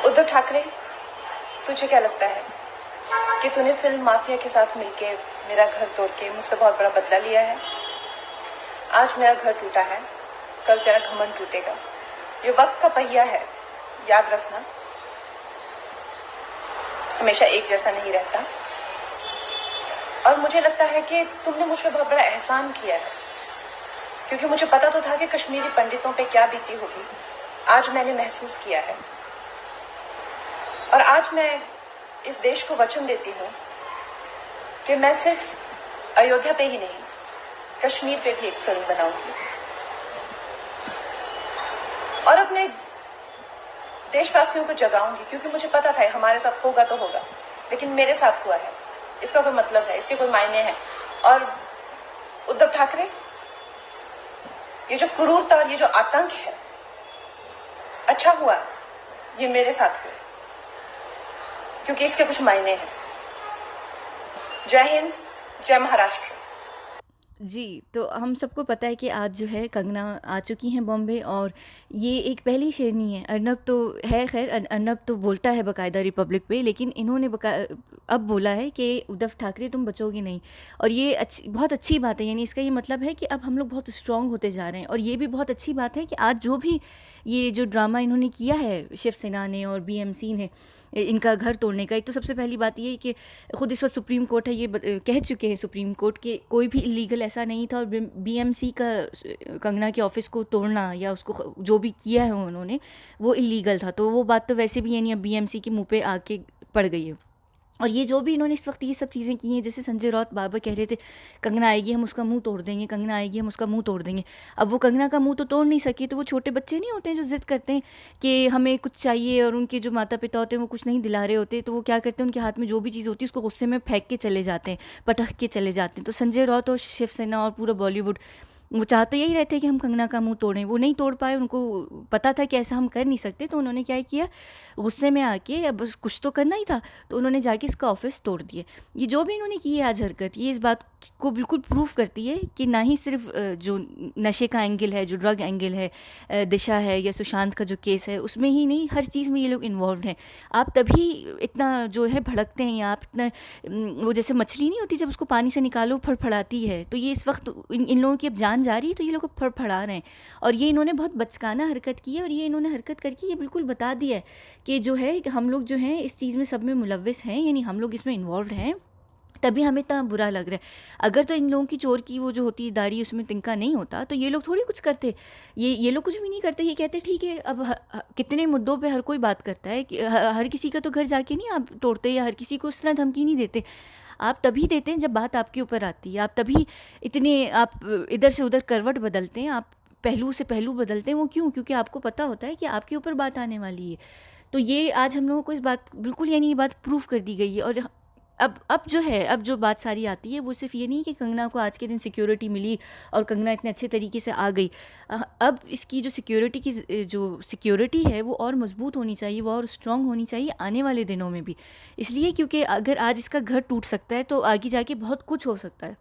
उद्धव ठाकरे, तुझे क्या लगता है कि तूने फिल्म माफिया के साथ मिलके मेरा घर तोड़ के मुझसे बहुत बड़ा बदला लिया है? आज मेरा घर टूटा है, कल तेरा घमंड टूटेगा। ये वक्त का पहिया है, याद रखना, हमेशा एक जैसा नहीं रहता। और मुझे लगता है कि तुमने मुझ पर बहुत बड़ा एहसान किया है, क्योंकि मुझे पता तो था कि कश्मीरी पंडितों पे क्या बीती होगी। आज मैंने महसूस किया है, और आज मैं इस देश को वचन देती हूँ कि मैं सिर्फ अयोध्या पे ही नहीं, कश्मीर पे भी एक फिल्म बनाऊंगी और अपने देशवासियों को जगाऊंगी, क्योंकि मुझे पता था हमारे साथ होगा तो होगा, लेकिन मेरे साथ हुआ है, इसका कोई मतलब है, इसके कोई मायने हैं। और उद्धव ठाकरे, ये जो क्रूरता और ये जो आतंक है, अच्छा हुआ ये मेरे साथ हुआ, क्योंकि इसके कुछ मायने हैं। जय हिंद, जय महाराष्ट्र। जी, तो हम सबको पता है कि आज जो है कंगना आ चुकी हैं बॉम्बे, और ये एक पहली शेरनी है। अर्नब तो है, खैर अर्नब तो बोलता है बाकायदा रिपब्लिक पे, लेकिन इन्होंने अब बोला है कि उद्धव ठाकरे तुम बचोगे नहीं। और ये बहुत अच्छी बात है, यानी इसका ये मतलब है कि अब हम लोग बहुत स्ट्रांग होते जा रहे हैं। और ये भी बहुत अच्छी बात है कि आज जो भी ये जो ड्रामा इन्होंने किया है शिवसेना ने और बीएमसी ने इनका घर तोड़ने का, एक तो सबसे पहली बात ये है कि खुद इस वक्त सुप्रीम कोर्ट है, ये कह चुके हैं सुप्रीम कोर्ट के कोई भी इलीगल ऐसा नहीं था। और बीएमसी का कंगना के ऑफिस को तोड़ना या उसको जो भी किया है उन्होंने, वो इलीगल था। तो वो बात तो वैसे भी यानी अब बीएमसी के मुंह पे आके पड़ गई है। और ये जो भी इन्होंने इस वक्त ये सब चीज़ें की हैं, जैसे संजय राउत बार बार कह रहे थे कंगना आएगी हम उसका मुंह तोड़ देंगे, कंगना आएगी हम उसका मुंह तोड़ देंगे। अब वो कंगना का मुंह तो तोड़ नहीं सके, तो वो छोटे बच्चे नहीं होते हैं जो जिद करते हैं कि हमें कुछ चाहिए, और उनके जो माता पिता होते हैं वो कुछ नहीं दिला रहे होते, तो वो क्या करते हैं, उनके हाथ में जो भी चीज़ होती है उसको गुस्से में फेंक के चले जाते हैं, पटक के चले जाते हैं। तो संजय राउत और शिवसेना और पूरा बॉलीवुड वो चाह तो यही रहते कि हम कंगना का मुंह तोड़ें, वो नहीं तोड़ पाए, उनको पता था कि ऐसा हम कर नहीं सकते। तो उन्होंने क्या किया, गुस्से में आके अब बस कुछ तो करना ही था, तो उन्होंने जाके इसका ऑफिस तोड़ दिए। ये जो भी इन्होंने की है आज हरकत, ये इस बात को बिल्कुल प्रूफ करती है कि ना ही सिर्फ जो नशे का एंगल है, जो ड्रग एंगल है, दिशा है या सुशांत का जो केस है, उसमें ही नहीं, हर चीज़ में ये लोग इन्वॉल्व हैं। आप तभी इतना जो है भड़कते हैं, या आप इतना वो जैसे मछली नहीं होती जब उसको पानी से निकालो फड़फड़ाती है, तो ये इस वक्त इन लोगों की अब जान जा रही है, तो ये लोग अब फड़फड़ा रहे हैं। और ये इन्होंने बहुत बचकाना हरकत की है, और ये इन्होंने हरकत करके ये बिल्कुल बता दिया है कि जो है हम लोग जो हैं इस चीज़ में सब में मुलव्विस हैं, यानी हम लोग इसमें इन्वॉल्व हैं, तभी हमें इतना बुरा लग रहा है। अगर तो इन लोगों की चोर की वो जो होती है दाढ़ी, उसमें तिनका नहीं होता, तो ये लोग थोड़ी कुछ करते। ये लोग कुछ भी नहीं करते, ये कहते ठीक है। अब कितने मुद्दों पे हर कोई बात करता है कि हर किसी का तो घर जाके नहीं आप तोड़ते, या हर किसी को उस तरह धमकी नहीं देते। आप तभी देते हैं जब बात आपके ऊपर आती है, आप तभी इतने आप इधर से उधर करवट बदलते हैं, आप पहलू से पहलू बदलते हैं। वो क्यों? क्योंकि आपको पता होता है कि आपके ऊपर बात आने वाली है। तो ये आज हम लोगों को इस बात बिल्कुल, यानी ये बात प्रूफ कर दी गई है। और अब जो है, अब जो बात सारी आती है वो सिर्फ ये नहीं कि कंगना को आज के दिन सिक्योरिटी मिली और कंगना इतने अच्छे तरीके से आ गई। अब इसकी जो सिक्योरिटी है वो और मजबूत होनी चाहिए, वो और स्ट्रांग होनी चाहिए आने वाले दिनों में भी। इसलिए क्योंकि अगर आज इसका घर टूट सकता है तो आगे जाके बहुत कुछ हो सकता है।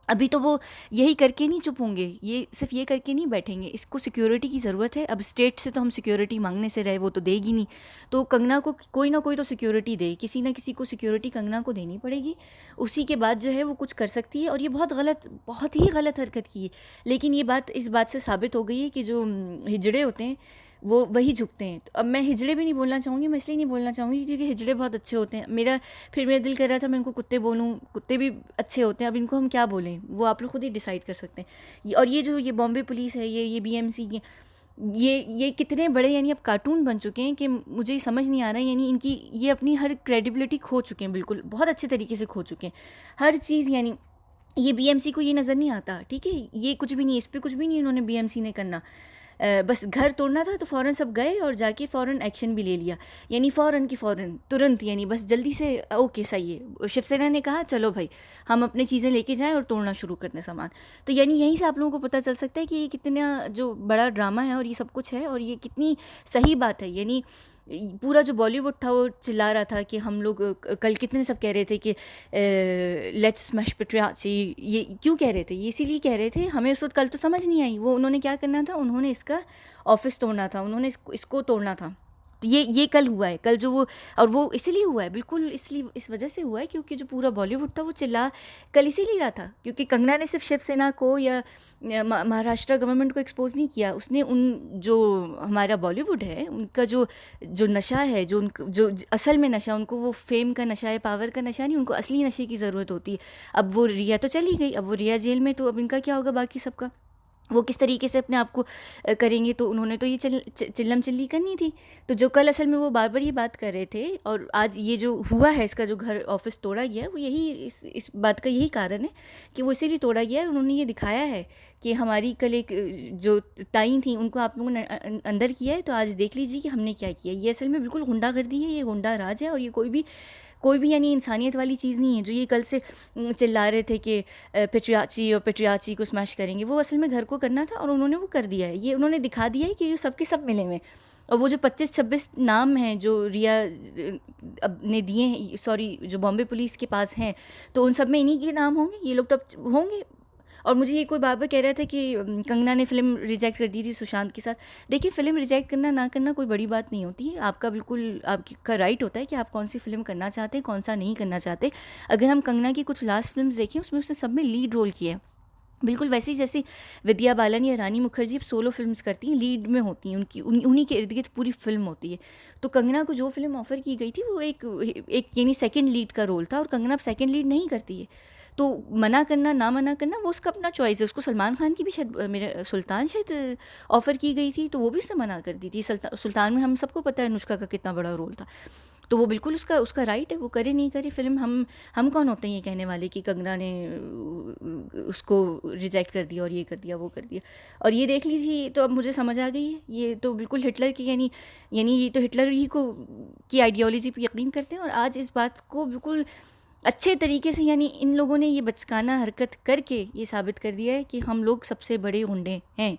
अभी तो वो यही करके नहीं चुप होंगे, ये सिर्फ ये करके नहीं बैठेंगे, इसको सिक्योरिटी की ज़रूरत है। अब स्टेट से तो हम सिक्योरिटी मांगने से रहे, वो तो देगी नहीं, तो कंगना को कोई ना कोई तो सिक्योरिटी दे, किसी ना किसी को सिक्योरिटी कंगना को देनी पड़ेगी। उसी के बाद जो है वो कुछ कर सकती है। और ये बहुत ही गलत हरकत की है, लेकिन ये बात इस बात से साबित हो गई है कि जो हिजड़े होते हैं वो वही झुकते हैं। तो अब मैं हिजड़े भी नहीं बोलना चाहूँगी, मैं इसलिए नहीं बोलना चाहूँगी क्योंकि हिजड़े बहुत अच्छे होते हैं। मेरा दिल कर रहा था मैं इनको कुत्ते बोलूँ, कुत्ते भी अच्छे होते हैं। अब इनको हम क्या बोलें, वो आप लोग खुद ही डिसाइड कर सकते हैं। और ये बॉम्बे पुलिस है, ये बीएमसी के, ये कितने बड़े यानी अब कार्टून बन चुके हैं कि मुझे समझ नहीं आ रहा है। यानी इनकी ये अपनी हर क्रेडिबिलिटी खो चुके हैं, बिल्कुल बहुत अच्छे तरीके से खो चुके हैं हर चीज़। यानी ये बीएमसी को ये नज़र नहीं आता, ठीक है, ये कुछ भी नहीं, इस पर कुछ भी नहीं इन्होंने बीएमसी ने करना। बस घर तोड़ना था तो फ़ौरन सब गए और जाके फ़ौरन एक्शन भी ले लिया, यानी फ़ौरन की फ़ौरन, तुरंत, यानी बस जल्दी से ओके सही है। शिवसेना ने कहा चलो भाई हम अपनी चीज़ें लेके जाएं और तोड़ना शुरू कर दें सामान। तो यानी यहीं से आप लोगों को पता चल सकता है कि ये कितना जो बड़ा ड्रामा है और ये सब कुछ है, और ये कितनी सही बात है। यानी पूरा जो बॉलीवुड था वो चिल्ला रहा था कि हम लोग कल कितने सब कह रहे थे कि लेट्स स्मैश पेट्रियार्ची। ये क्यों कह रहे थे? ये इसीलिए कह रहे थे, हमें उस वक्त कल तो समझ नहीं आई। वो उन्होंने क्या करना था, उन्होंने इसका ऑफिस तोड़ना था, उन्होंने इसको तोड़ना था। तो ये कल हुआ है, कल जो वो, और वो इसीलिए हुआ है, बिल्कुल इसलिए इस वजह से हुआ है क्योंकि जो पूरा बॉलीवुड था वो चिल्ला कल इसीलिए रहा था, क्योंकि कंगना ने सिर्फ शिवसेना को या महाराष्ट्र गवर्नमेंट को एक्सपोज नहीं किया, उसने उन जो हमारा बॉलीवुड है उनका जो जो नशा है, जो जो असल में नशा, उनको वो फेम का नशा है, पावर का नशा नहीं, उनको असली नशे की ज़रूरत होती है। अब वो रिया तो चली गई, अब वो रिया जेल में, तो अब इनका क्या होगा बाकी सबका, वो किस तरीके से अपने आप को करेंगे। तो उन्होंने तो ये चिल्लम चिल्ली करनी थी। तो जो कल असल में वो बार बार ये बात कर रहे थे, और आज ये जो हुआ है, इसका जो घर ऑफिस तोड़ा गया है, वो यही इस बात का यही कारण है कि वो इसीलिए तोड़ा गया है। उन्होंने ये दिखाया है कि हमारी कल एक जो ताई थी उनको आप लोगों ने अंदर किया है, तो आज देख लीजिए कि हमने क्या किया। ये असल में बिल्कुल गुंडागर्दी है, ये गुंडा राज है, और ये कोई भी यानी इंसानियत वाली चीज़ नहीं है। जो ये कल से चिल्ला रहे थे कि पेट्रियाची को स्मैश करेंगे, वो असल में घर को करना था और उन्होंने वो कर दिया है। ये उन्होंने दिखा दिया है कि ये सबके सब मिले हुए। और वो जो 25-26 नाम हैं जो रिया अब ने दिए हैं, सॉरी जो बॉम्बे पुलिस के पास हैं, तो उन सब में इन्हीं के नाम होंगे, ये लोग तब होंगे। और मुझे ये कोई बार कह रहा था कि कंगना ने फ़िल्म रिजेक्ट कर दी थी सुशांत के साथ। देखिए, फ़िल्म रिजेक्ट करना ना करना कोई बड़ी बात नहीं होती है, आपका बिल्कुल आपका राइट होता है कि आप कौन सी फ़िल्म करना चाहते हैं, कौन सा नहीं करना चाहते। अगर हम कंगना की कुछ लास्ट फिल्म देखें, उसमें उसने सब में लीड रोल किया है, बिल्कुल वैसे ही जैसे विद्या बालन या रानी मुखर्जी अब सोलो फिल्म्स करती हैं, लीड में होती हैं, उन्हीं के इर्द गिर्द पूरी फिल्म होती है। तो कंगना को जो फिल्म ऑफ़र की गई थी वो एक यानी सेकंड लीड का रोल था, और कंगना अब सेकंड लीड नहीं करती है। तो मना करना ना मना करना वो उसका अपना चॉइस है। उसको सलमान खान की भी शायद मेरे सुल्तान शायद ऑफ़र की गई थी, तो वो भी उसने मना कर दी थी। सुल्तान में हम सबको पता है अनुष्का का कितना बड़ा रोल था, तो वो बिल्कुल उसका राइट है, वो करे नहीं करे फिल्म। हम कौन होते हैं ये कहने वाले कि कंगना ने उसको रिजेक्ट कर दिया और ये कर दिया वो कर दिया। और ये देख लीजिए, तो अब मुझे समझ आ गई है, ये तो बिल्कुल हिटलर की यानी ये तो हिटलर ही को की आइडियोलॉजी पे यकीन करते हैं। और आज इस बात को बिल्कुल अच्छे तरीके से यानी इन लोगों ने ये बचकाना हरकत करके ये साबित कर दिया है कि हम लोग सबसे बड़े गुंडे हैं।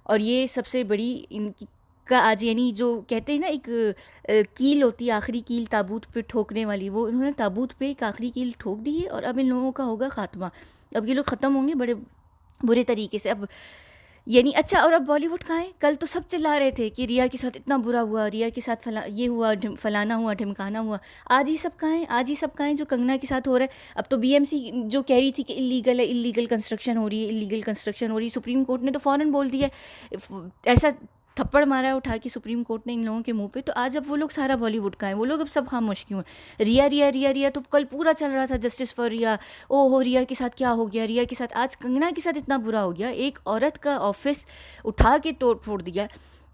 और ये सबसे बड़ी इनकी का आज यानी जो कहते हैं ना, एक कील होती है, आखिरी कील ताबूत पे ठोकने वाली, वो इन्होंने ताबूत पे एक आखिरी कील ठोक दी है। और अब इन लोगों का होगा खात्मा, अब ये लोग ख़त्म होंगे बड़े बुरे तरीके से। अब यानी अच्छा, और अब बॉलीवुड कहाँ है? कल तो सब चिल्ला रहे थे कि रिया के साथ इतना बुरा हुआ, रिया के साथ ये हुआ, फलाना हुआ, ढिमकाना हुआ। आज ही सब कहाँ है? आज ही सब कहाँ है जो कंगना के साथ हो रहा है? अब तो बीएमसी जो कह रही थी कि इलीगल है, इलीगल कंस्ट्रक्शन हो रही है, इलीगल कंस्ट्रक्शन हो रही है, सुप्रीम कोर्ट ने तो फ़ौरन बोल दिया है, ऐसा थप्पड़ मारा है उठा के सुप्रीम कोर्ट ने इन लोगों के मुंह पे। तो आज अब वो लोग सारा बॉलीवुड का है, वो लोग अब सब खामोश क्यों हैं? रिया रिया रिया रिया तो कल पूरा चल रहा था, जस्टिस फॉर रिया, ओ हो रिया के साथ क्या हो गया, रिया के साथ। आज कंगना के साथ इतना बुरा हो गया, एक औरत का ऑफिस उठा के तोड़ फोड़ दिया।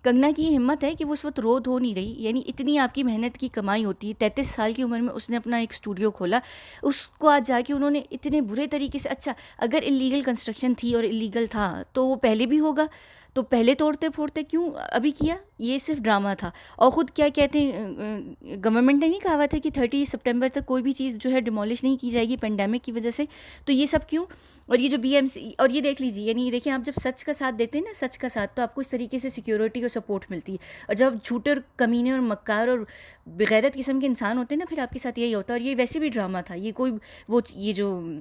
कंगना की हिम्मत है कि वो उस वक्त रो धो नहीं रही, यानी इतनी आपकी मेहनत की कमाई होती है। 33 साल की उम्र में उसने अपना एक स्टूडियो खोला, उसको आज जाके उन्होंने इतने बुरे तरीके से, अच्छा अगर इलीगल कंस्ट्रक्शन थी और इलीगल था तो वो पहले भी होगा, तो पहले तोड़ते फोड़ते क्यों अभी किया? ये सिर्फ ड्रामा था। और ख़ुद क्या कहते हैं, गवर्नमेंट ने नहीं कहा हुआ था कि 30 सितंबर तक कोई भी चीज़ जो है डिमोलिश नहीं की जाएगी पेंडेमिक की वजह से, तो ये सब क्यों? और ये जो बीएमसी, और ये देख लीजिए, यानी देखिए आप जब सच का साथ देते हैं ना, सच का साथ, तो आपको इस तरीके से सिक्योरिटी और सपोर्ट मिलती है। और जब झूठे और कमीने और मक्कार और बेगैरत किस्म के इंसान होते हैं ना, फिर आपके साथ यही होता है। और ये वैसे भी ड्रामा था, ये कोई वो ये जो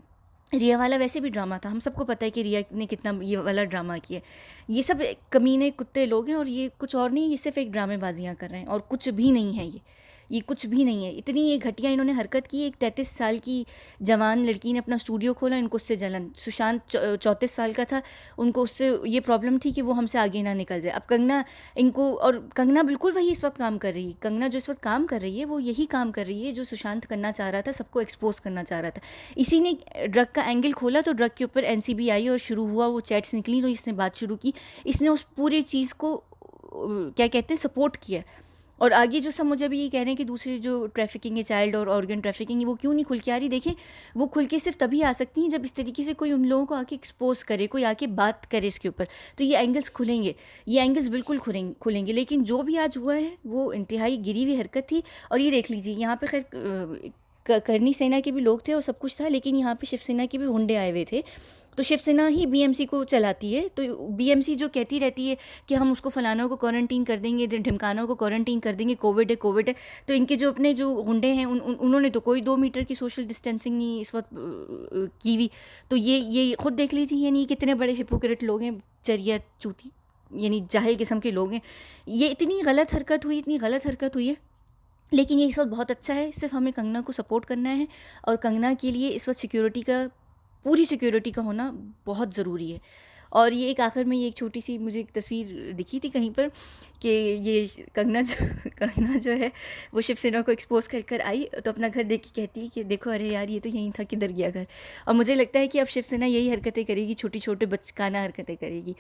रिया वाला वैसे भी ड्रामा था। हम सबको पता है कि रिया ने कितना ये वाला ड्रामा किया। ये सब कमीने कुत्ते लोग हैं, और ये कुछ और नहीं, ये सिर्फ एक ड्रामेबाजियाँ कर रहे हैं और कुछ भी नहीं है। ये कुछ भी नहीं है। इतनी ये घटिया इन्होंने हरकत की। एक 33 साल की जवान लड़की ने अपना स्टूडियो खोला, इनको उससे जलन। सुशांत 34 साल का था, उनको उससे ये प्रॉब्लम थी कि वो हमसे आगे ना निकल जाए। अब कंगना इनको, और कंगना बिल्कुल वही इस वक्त काम कर रही है। कंगना जो इस वक्त काम कर रही है वो यही काम कर रही है जो सुशांत करना चाह रहा था, सबको एक्सपोज करना चाह रहा था। इसी ने ड्रग का एंगल खोला, तो ड्रग के ऊपर एनसीबी आई और शुरू हुआ, वो चैट्स निकली तो इसने बात शुरू की। इसने उस पूरी चीज़ को क्या कहते हैं सपोर्ट किया। और आगे जो सब मुझे अभी ये कह रहे हैं कि दूसरी जो ट्रैफिकिंग है, चाइल्ड और ऑर्गन ट्रैफिकिंग है, वो क्यों नहीं खुल के आ रही? देखें, वो खुल के सिर्फ तभी आ सकती हैं जब इस तरीके से कोई उन लोगों को आके एक्सपोज करे, कोई आके बात करे इसके ऊपर, तो ये एंगल्स खुलेंगे। ये एंगल्स बिल्कुल खुलेंगे। लेकिन जो भी आज हुआ है वो इंतहाई गिरी हुई हरकत थी। और ये देख लीजिए, यहाँ पे खैर करनी सेना के भी लोग थे और सब कुछ था, लेकिन यहाँ पे शिवसेना के भी हुंडे आए हुए थे। तो शिवसेना ही बीएमसी को चलाती है, तो बीएमसी जो कहती रहती है कि हम उसको फलानों को क्वारंटीन कर देंगे, ढिमकानों को क्वारंटीन कर देंगे, कोविड है। तो इनके जो अपने जो हुंडे हैं उन्होंने तो कोई 2 मीटर की सोशल डिस्टेंसिंग नहीं इस वक्त की हुई। तो ये खुद देख लीजिए, यानी कितने बड़े हिपोक्रेट लोग हैं, चरिया चूती। यानी जाहिल किस्म के लोग हैं। ये इतनी गलत हरकत हुई, इतनी गलत हरकत हुई है, लेकिन ये इस वक्त बहुत अच्छा है। सिर्फ हमें कंगना को सपोर्ट करना है और कंगना के लिए इस वक्त सिक्योरिटी का, पूरी सिक्योरिटी का होना बहुत ज़रूरी है। और ये एक आखिर में ये एक छोटी सी मुझे एक तस्वीर दिखी थी कहीं पर कि ये कंगना जो कंगना जो है वो शिवसेना को एक्सपोज कर कर आई, तो अपना घर देख के कहती है कि देखो अरे यार ये तो यहीं था, किधर गया घर। और मुझे लगता है कि अब शिवसेना यही हरकतें करेगी, छोटी छोटे बचकाना हरकतें करेगी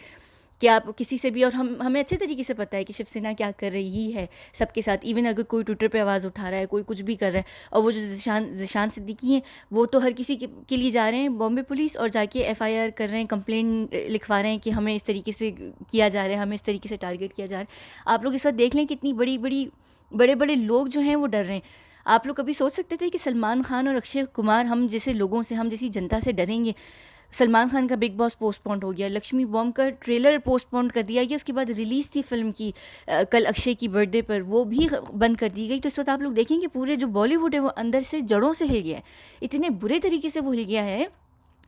कि आप किसी से भी, और हमें अच्छे तरीके से पता है कि शिवसेना क्या कर रही है सबके साथ। इवन अगर कोई ट्विटर पे आवाज़ उठा रहा है, कोई कुछ भी कर रहा है, और वो जो ज़िशान सिद्दीकी हैं वो तो हर किसी के लिए जा रहे हैं बॉम्बे पुलिस और जाके एफआईआर कर रहे हैं, कंप्लेन लिखवा रहे हैं कि हमें इस तरीके से किया जा रहा है, हमें इस तरीके से टारगेट किया जा रहा है। आप लोग इस वक्त देख लें कितनी बड़े बड़े लोग जो हैं वो डर रहे हैं। आप लोग कभी सोच सकते थे कि सलमान खान और अक्षय कुमार हम जैसे लोगों से, हम जैसी जनता से डरेंगे? सलमान खान का बिग बॉस पोस्टपोन्ड हो गया, लक्ष्मी बॉम्ब का ट्रेलर पोस्टपोन्ड कर दिया गया, उसके बाद रिलीज़ थी फिल्म की कल अक्षय की बर्थडे पर, वो भी बंद कर दी गई। तो इस वक्त आप लोग देखेंगे पूरे जो बॉलीवुड है वो अंदर से जड़ों से हिल गया है, इतने बुरे तरीके से वो हिल गया है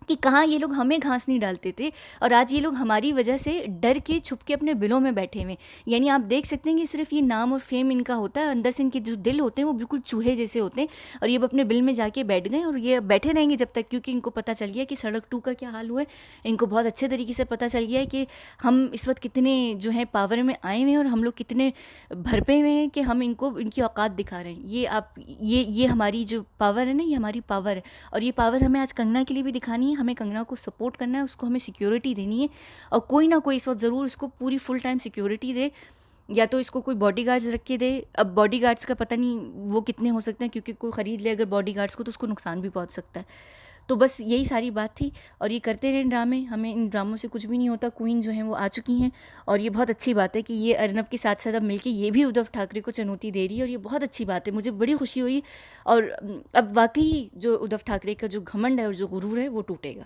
कि कहाँ ये लोग हमें घास नहीं डालते थे और आज ये लोग हमारी वजह से डर के छुप के अपने बिलों में बैठे हुए। यानी आप देख सकते हैं कि सिर्फ ये नाम और फेम इनका होता है, अंदर से इनके जो दिल होते हैं वो बिल्कुल चूहे जैसे होते हैं, और ये अपने बिल में जाके बैठ गए और ये बैठे रहेंगे जब तक, क्योंकि इनको पता चल गया कि सड़क 2 का क्या हाल हुआ है। इनको बहुत अच्छे तरीके से पता चल गया है कि हम इस वक्त कितने जो है पावर में आए हुए हैं और हम लोग कितने भरपे हुए हैं कि हम इनको इनकी औकात दिखा रहे हैं। ये हमारी जो पावर है ना, ये हमारी पावर है, और ये पावर हमें आज कंगना के लिए भी दिखानी है। हमें कंगना को सपोर्ट करना है, उसको हमें सिक्योरिटी देनी है, और कोई ना कोई इस वक्त ज़रूर उसको पूरी फुल टाइम सिक्योरिटी दे, या तो इसको कोई बॉडीगार्ड्स रख के दे। अब बॉडीगार्ड्स का पता नहीं वो कितने हो सकते हैं, क्योंकि कोई ख़रीद ले अगर बॉडीगार्ड्स को तो उसको नुकसान भी पहुंच सकता है। तो बस यही सारी बात थी, और ये करते रहें ड्रामे, हमें इन ड्रामों से कुछ भी नहीं होता। क्वीन जो हैं वो आ चुकी हैं, और ये बहुत अच्छी बात है कि ये अर्नब के साथ साथ अब मिलके ये भी उद्धव ठाकरे को चुनौती दे रही है, और ये बहुत अच्छी बात है, मुझे बड़ी खुशी हुई। और अब वाकई जो उद्धव ठाकरे का जो घमंड है और जो गुरूर है वो टूटेगा।